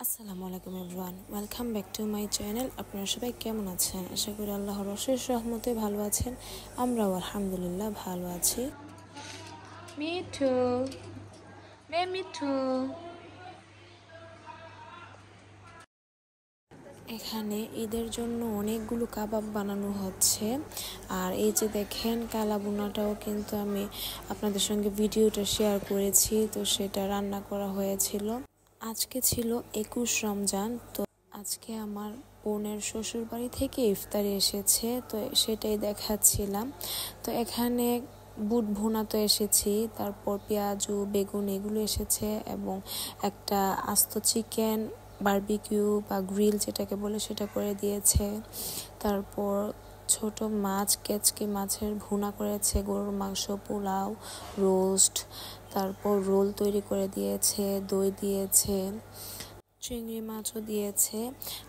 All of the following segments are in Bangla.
আসসালামু আলাইকুম everyone, welcome back to my channel. আপনারা সবাই কেমন আছেন? আশা করি আল্লাহর অশেষ রহমতে ভালো আছেন। আমরাও আলহামদুলিল্লাহ ভালো আছি। মিঠু, মিঠু, এখানে ঈদের জন্য অনেকগুলো কাবাব বানানো হচ্ছে। আর এই যে দেখেন কালাবুনাটাও কিন্তু আমি আপনাদের সঙ্গে ভিডিওটা শেয়ার করেছি, তো সেটা রান্না করা হয়েছিল। আজকে ছিল 21 রমজান। তো আজকে আমার বোনের শ্বশুর বাড়ি থেকে ইফতারি এসেছে, তো সেটাই দেখাচ্ছিলাম। তো এখানে বুট ভুনা তো এসেছি, তারপর পেঁয়াজু বেগুন এগুলো এসেছে, এবং একটা আস্ত চিকেন বারবিকিউ বা গ্রিল যেটাকে বলে সেটা করে দিয়েছে। তারপর ছোট মাছ, কেচকি মাছের ভুনা করেছে, গরুর মাংস, পোলাও, রোস্ট, তারপর রোল তৈরি করে দিয়েছে, দই দিয়েছে, চিংড়ি মাছও দিয়েছে।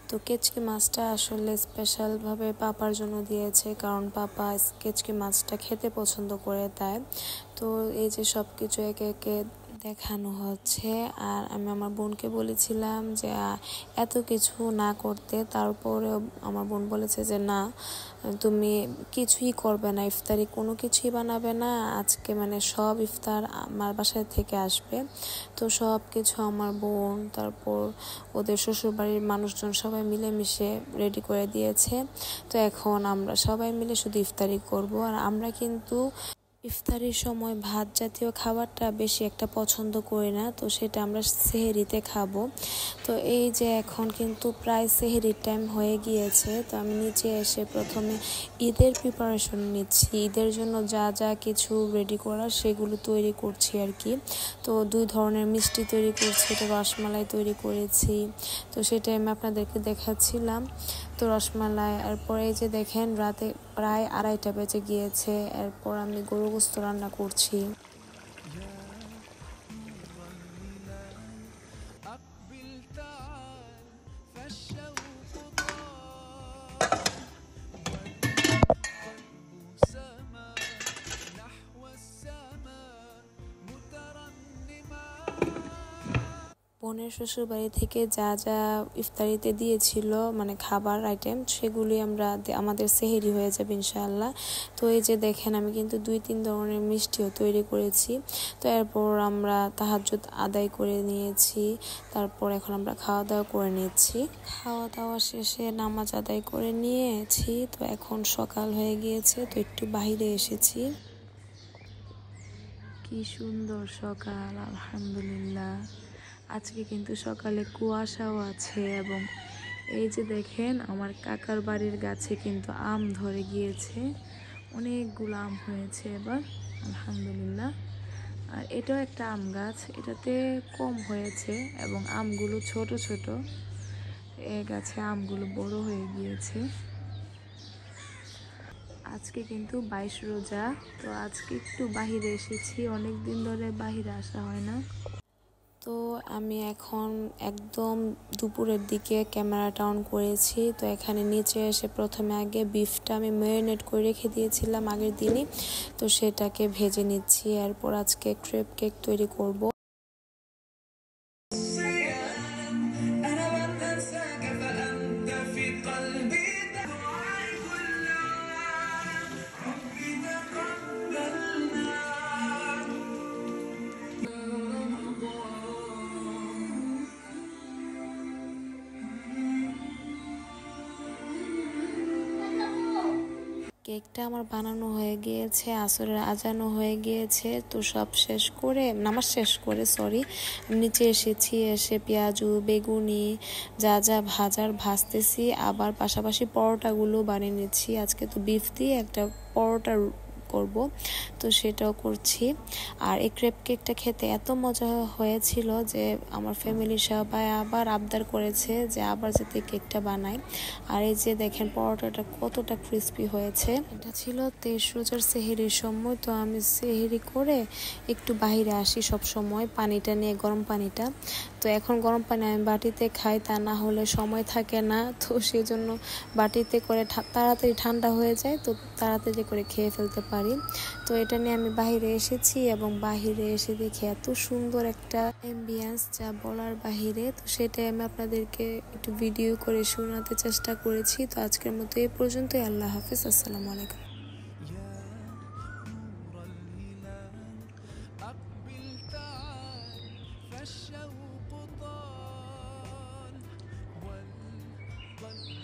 তো কেচকি মাছটা আসলে স্পেশালভাবে পাপার জন্য দিয়েছে, কারণ পাপা কেচকি মাছটা খেতে পছন্দ করে, তাই। তো এই যে সব কিছু একে একে দেখানো হচ্ছে। আর আমি আমার বোনকে বলেছিলাম যে এত কিছু না করতে, তারপরেও আমার বোন বলেছে যে না, তুমি কিছুই করবে না, ইফতারি কোনো কিছুই বানাবে না আজকে, মানে সব ইফতার আমার বাসায় থেকে আসবে। তো সব কিছু আমার বোন, তারপর ওদের শ্বশুরবাড়ির মানুষজন সবাই মিলেমিশে রেডি করে দিয়েছে। তো এখন আমরা সবাই মিলে শুধু ইফতারি করব। আর আমরা কিন্তু ইফতারির সময় ভাত জাতীয় খাবারটা বেশি একটা পছন্দ করি না, তো সেটা আমরা সেহরিতে খাবো। তো এই যে এখন কিন্তু প্রায় সেহরির টাইম হয়ে গিয়েছে। তো আমি নিচে এসে প্রথমে ঈদের প্রিপারেশন নিচ্ছি, ঈদের জন্য যা যা কিছু রেডি করার সেগুলো তৈরি করছি আর কি। তো 2 ধরনের মিষ্টি তৈরি করছি, এটা রসমালাই তৈরি করেছি, তো সেটাই আমি আপনাদেরকে দেখাচ্ছিলাম। তো রসমালাই, এরপর এই যে দেখেন রাতে প্রায় 2:30 বেজে গিয়েছে। এরপর আমি গরু গোশত রান্না করছি। বোনের শ্বশুর বাড়ি থেকে যা যা ইফতারিতে দিয়েছিল, মানে খাবার আইটেম, সেগুলি আমরা আমাদের সেহেরি হয়ে যাবে ইনশাআল্লাহ। তো এই যে দেখেন আমি কিন্তু 2-3 ধরনের মিষ্টিও তৈরি করেছি। তো এরপর আমরা তাহাজ্জুদ আদায় করে নিয়েছি, তারপর এখন আমরা খাওয়া দাওয়া করে নিচ্ছি। খাওয়া দাওয়া শেষে নামাজ আদায় করে নিয়েছি। তো এখন সকাল হয়ে গিয়েছে, তো একটু বাইরে এসেছি। কি সুন্দর সকাল, আলহামদুলিল্লাহ। আজকে কিন্তু সকালে কুয়াশাও আছে, এবং এই যে দেখেন আমার কাকার বাড়ির গাছে কিন্তু আম ধরে গিয়েছে, অনেকগুলো আম হয়েছে এবার, আলহামদুলিল্লাহ। আর এটাও একটা আম গাছ, এটাতে কম হয়েছে এবং আমগুলো ছোট ছোট, এ গাছে আমগুলো বড় হয়ে গিয়েছে। আজকে কিন্তু 22 রোজা। তো আজকে একটু বাহিরে এসেছি, অনেক দিন ধরে বাহিরে আসা হয় না। তো আমি এখন একদম দুপুরের দিকে ক্যামেরাটা অন করেছি। তো এখানে নিচে এসে প্রথমে আগে বিফটা আমি ম্যারিনেট করে রেখে দিয়েছিলাম আগের দিনই, তো সেটাকে ভেজে নিচ্ছি। এরপর আজকে ক্রেপ কেক তৈরি করব। কেকটা আমার বানানো হয়ে গিয়েছে, আসরের আজানও হয়ে গিয়েছে। তো সব শেষ করে, নামাজ শেষ করে নিচে এসেছি। এসে পেঁয়াজু বেগুনি যা যা ভাজার ভাজতেছি, আবার পাশাপাশি পরোটাগুলো বানিয়ে নিচ্ছি। আজকে তো বিফ দিয়ে একটা পরোটা করব, তো সেটাও করছি। আর এই ক্রেপ কেকটা খেতে এত মজা হয়েছিল যে আমার ফ্যামিলির সবাই আবার আবদার করেছে যে আবার যাতে কেকটা বানাই। আর এই যে দেখেন পরোটাটা কতটা ক্রিস্পি হয়েছে। এটা ছিল 23 রোজার সেহরির সময়। তো আমি সেহরি করে একটু বাইরে আসি সব সময়, পানিটা নিয়ে, গরম পানিটা। তো এখন গরম পানি আমি বাটিতে খাই, তা না হলে সময় থাকে না, তো সেই জন্য বাটিতে করে তাড়াতাড়ি ঠান্ডা হয়ে যায়, তো তাড়াতাড়ি করে খেয়ে ফেলতে পারি। তো এটা নিয়ে আমি বাহিরে এসেছি এবং বাহিরে এসে দেখি এত সুন্দর একটা অ্যাম্বিয়েন্স যা বলার বাহিরে। তো সেটাই আমি আপনাদেরকে একটু ভিডিও করে শোনাতে চেষ্টা করেছি। তো আজকের মতো এই পর্যন্তই। আল্লাহ হাফিজ, আসসালামু আলাইকুম। الشوق طال والقلب